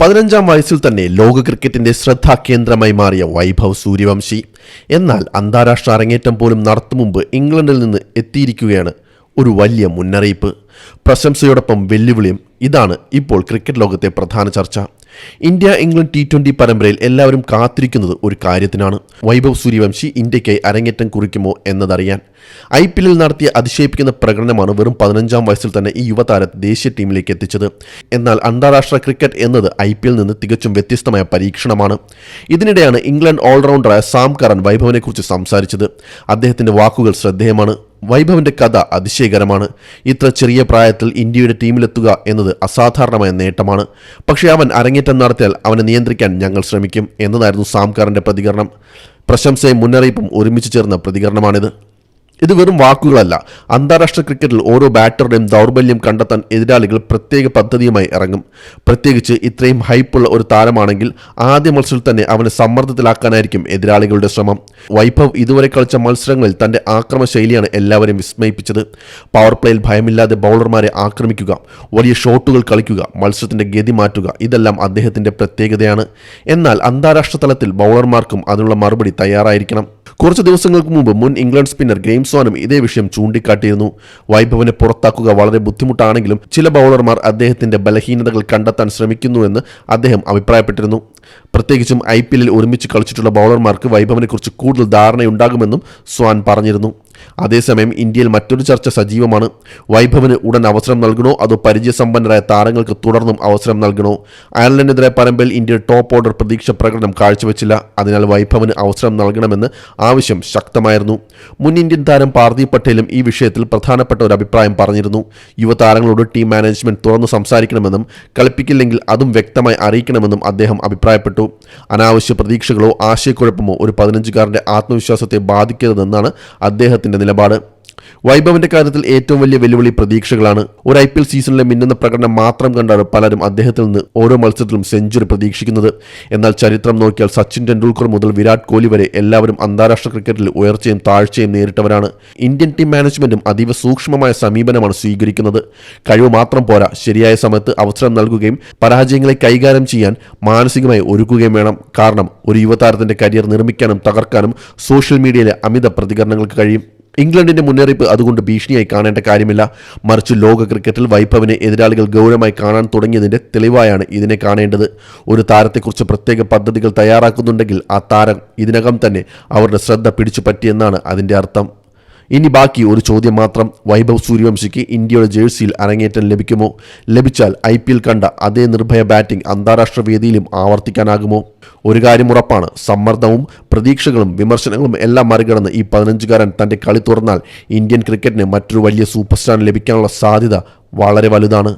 15-ാം വയസ്സിൽ തന്നെ ലോക ക്രിക്കറ്റിന്റെ ശ്രദ്ധാകേന്ദ്രമായി മാറിയ വൈഭവ് സൂര്യവംശി. എന്നാൽ അന്താരാഷ്ട്ര അരങ്ങേറ്റം പോലും നടത്തും മുമ്പ് ഇംഗ്ലണ്ടിൽ നിന്ന് എത്തിയിരിക്കുകയാണ് ഒരു വലിയ മുന്നറിയിപ്പ്. പ്രശംസയോടൊപ്പം വെല്ലുവിളിയും. ഇതാണ് ഇപ്പോൾ ക്രിക്കറ്റ് ലോകത്തെ പ്രധാന ചർച്ച. ഇന്ത്യ ഇംഗ്ലണ്ട് T20 പരമ്പരയിൽ എല്ലാവരും കാത്തിരിക്കുന്നത് ഒരു കാര്യത്തിനാണ്. വൈഭവ് സൂര്യവംശി ഇന്ത്യയ്ക്കായി അരങ്ങേറ്റം കുറിക്കുമോ എന്നതറിയാൻ. IPL നടത്തിയ അതിശയിപ്പിക്കുന്ന പ്രകടനമാണ് വെറും 15-ാം വയസ്സിൽ തന്നെ ഈ യുവതാരത്തെ ദേശീയ ടീമിലേക്ക് എത്തിച്ചത്. എന്നാൽ അന്താരാഷ്ട്ര ക്രിക്കറ്റ് എന്നത് IPL നിന്ന് തികച്ചും വ്യത്യസ്തമായ പരീക്ഷണമാണ്. ഇതിനിടെയാണ് ഇംഗ്ലണ്ട് ഓൾറൗണ്ടറായ സാം കറൻ വൈഭവിനെക്കുറിച്ച് സംസാരിച്ചത്. അദ്ദേഹത്തിന്റെ വാക്കുകൾ ശ്രദ്ധേയമാണ്. വൈഭവിന്റെ കഥ അതിശയകരമാണ്. ഇത്ര ചെറിയ പ്രായത്തിൽ ഇന്ത്യയുടെ ടീമിലെത്തുക എന്നത് അസാധാരണമായ നേട്ടമാണ്. പക്ഷേ അവൻ അരങ്ങേറ്റം നടത്തിയാൽ അവനെ നിയന്ത്രിക്കാൻ ഞങ്ങൾ ശ്രമിക്കും എന്നതായിരുന്നു സാം കറന്റെ പ്രതികരണം. പ്രശംസയും മുന്നറിയിപ്പും ഒരുമിച്ച് ചേർന്ന പ്രതികരണമാണിത്. ഇത് വെറും വാക്കുകളല്ല. അന്താരാഷ്ട്ര ക്രിക്കറ്റിൽ ഓരോ ബാറ്ററുടെയും ദൗർബല്യം കണ്ടെത്താൻ എതിരാളികൾ പ്രത്യേക പദ്ധതിയുമായി ഇറങ്ങും. പ്രത്യേകിച്ച് ഇത്രയും ഹൈപ്പുള്ള ഒരു താരമാണെങ്കിൽ ആദ്യ മത്സരത്തിൽ തന്നെ അവനെ സമ്മർദ്ദത്തിലാക്കാനായിരിക്കും എതിരാളികളുടെ ശ്രമം. വൈഭവ് ഇതുവരെ കളിച്ച മത്സരങ്ങളിൽ തന്റെ ആക്രമണ ശൈലിയാണ് എല്ലാവരെയും വിസ്മയിപ്പിച്ചത്. പവർ പ്ലേയിൽ ഭയമില്ലാതെ ബൗളർമാരെ ആക്രമിക്കുക, വലിയ ഷോട്ടുകൾ കളിക്കുക, മത്സരത്തിന്റെ ഗതി മാറ്റുക, ഇതെല്ലാം അദ്ദേഹത്തിന്റെ പ്രത്യേകതയാണ്. എന്നാൽ അന്താരാഷ്ട്ര തലത്തിൽ ബൗളർമാർക്കും അതിനുള്ള മറുപടി തയ്യാറായിരിക്കണം. കുറച്ച് ദിവസങ്ങൾക്ക് മുമ്പ് മുൻ ഇംഗ്ലണ്ട് സ്പിന്നർ ഗ്രെയിം സ്വാനും ഇതേ വിഷയം ചൂണ്ടിക്കാട്ടിയിരുന്നു. വൈഭവിനെ പുറത്താക്കുക വളരെ ബുദ്ധിമുട്ടാണെങ്കിലും ചില ബൗളർമാർ അദ്ദേഹത്തിന്റെ ബലഹീനതകൾ കണ്ടെത്താൻ ശ്രമിക്കുന്നുവെന്ന് അദ്ദേഹം അഭിപ്രായപ്പെട്ടിരുന്നു. പ്രത്യേകിച്ചും IPL ഒരുമിച്ച് കളിച്ചിട്ടുള്ള ബൗളർമാർക്ക് വൈഭവിനെക്കുറിച്ച് കൂടുതൽ ധാരണയുണ്ടാകുമെന്നും സ്വാൻ പറഞ്ഞിരുന്നു. അതേസമയം ഇന്ത്യയിൽ മറ്റൊരു ചർച്ച സജീവമാണ്. വൈഭവിന് ഉടൻ അവസരം നൽകണോ അതോ പരിചയസമ്പന്നരായ താരങ്ങൾക്ക് തുടർന്നും അവസരം നൽകണോ? അയർലൻഡിനെതിരെ പരമ്പരയിൽ ഇന്ത്യയുടെ ടോപ്പ് ഓർഡർ പ്രതീക്ഷ പ്രകടനം കാഴ്ചവെച്ചില്ല. അതിനാൽ വൈഭവിന് അവസരം നൽകണമെന്ന് ആവശ്യം ശക്തമായിരുന്നു. മുൻ ഇന്ത്യൻ താരം പാർദീപ് പട്ടേലും ഈ വിഷയത്തിൽ പ്രധാനപ്പെട്ട ഒരു അഭിപ്രായം പറഞ്ഞിരുന്നു. യുവതാരങ്ങളോട് ടീം മാനേജ്മെന്റ് തുറന്നു സംസാരിക്കണമെന്നും കളിപ്പിക്കില്ലെങ്കിൽ അതും വ്യക്തമായി അറിയിക്കണമെന്നും അദ്ദേഹം അഭിപ്രായപ്പെട്ടു. അനാവശ്യ പ്രതീക്ഷകളോ ആശയക്കുഴപ്പമോ ഒരു 15-കാരന്റെ ആത്മവിശ്വാസത്തെ ബാധിക്കരുതെന്നാണ് അദ്ദേഹത്തിന്റെ നിലപാട്. വൈഭവിന്റെ കാര്യത്തിൽ ഏറ്റവും വലിയ വെല്ലുവിളി പ്രതീക്ഷകളാണ്. ഒരു IPL സീസണിലെ മിന്നുന്ന പ്രകടനം മാത്രം കണ്ടാണ് പലരും അദ്ദേഹത്തിൽ നിന്ന് ഓരോ മത്സരത്തിലും സെഞ്ചുറി പ്രതീക്ഷിക്കുന്നത്. എന്നാൽ ചരിത്രം നോക്കിയാൽ സച്ചിൻ ടെണ്ടുൽക്കർ മുതൽ വിരാട് കോഹ്ലി വരെ എല്ലാവരും അന്താരാഷ്ട്ര ക്രിക്കറ്റിൽ ഉയർച്ചയും താഴ്ചയും നേരിട്ടവരാണ്. ഇന്ത്യൻ ടീം മാനേജ്മെന്റും അതീവ സൂക്ഷ്മമായ സമീപനമാണ് സ്വീകരിക്കുന്നത്. കഴിവ് മാത്രം പോരാ, ശരിയായ സമയത്ത് അവസരം നൽകുകയും പരാജയങ്ങളെ കൈകാര്യം ചെയ്യാൻ മാനസികമായി ഒരുക്കുകയും വേണം. കാരണം ഒരു യുവതാരത്തിന്റെ കരിയർ നിർമ്മിക്കാനും തകർക്കാനും സോഷ്യൽ മീഡിയയിലെ അമിത പ്രതികരണങ്ങൾക്ക് കഴിയും. ഇംഗ്ലണ്ടിന്റെ മുന്നറിയിപ്പ് അതുകൊണ്ട് ഭീഷണിയായി കാണേണ്ട കാര്യമില്ല. മറിച്ച് ലോക ക്രിക്കറ്റിൽ വൈഭവിനെ എതിരാളികൾ ഗൗരവമായി കാണാൻ തുടങ്ങിയതിന്റെ തെളിവായാണ് ഇതിനെ കാണേണ്ടത്. ഒരു താരത്തെക്കുറിച്ച് പ്രത്യേക പദ്ധതികൾ തയ്യാറാക്കുന്നുണ്ടെങ്കിൽ ആ താരം ഇതിനകം തന്നെ അവരുടെ ശ്രദ്ധ പിടിച്ചു പറ്റിയെന്നാണ് അതിന്റെ അർത്ഥം. ഇനി ബാക്കി ഒരു ചോദ്യം മാത്രം. വൈഭവ് സൂര്യവംശിക്ക് ഇന്ത്യയുടെ ജേഴ്സിയിൽ അരങ്ങേറ്റം ലഭിക്കുമോ? ലഭിച്ചാൽ IPL കണ്ട അതേ നിർഭയ ബാറ്റിംഗ് അന്താരാഷ്ട്ര വേദിയിലും ആവർത്തിക്കാനാകുമോ? ഒരു കാര്യം ഉറപ്പാണ്, സമ്മർദ്ദവും പ്രതീക്ഷകളും വിമർശനങ്ങളും എല്ലാം മറികടന്ന് ഈ 15-കാരൻ തന്റെ കളി തുറന്നാൽ ഇന്ത്യൻ ക്രിക്കറ്റിന് മറ്റൊരു വലിയ സൂപ്പർ സ്റ്റാർ ലഭിക്കാനുള്ള സാധ്യത വളരെ വലുതാണ്.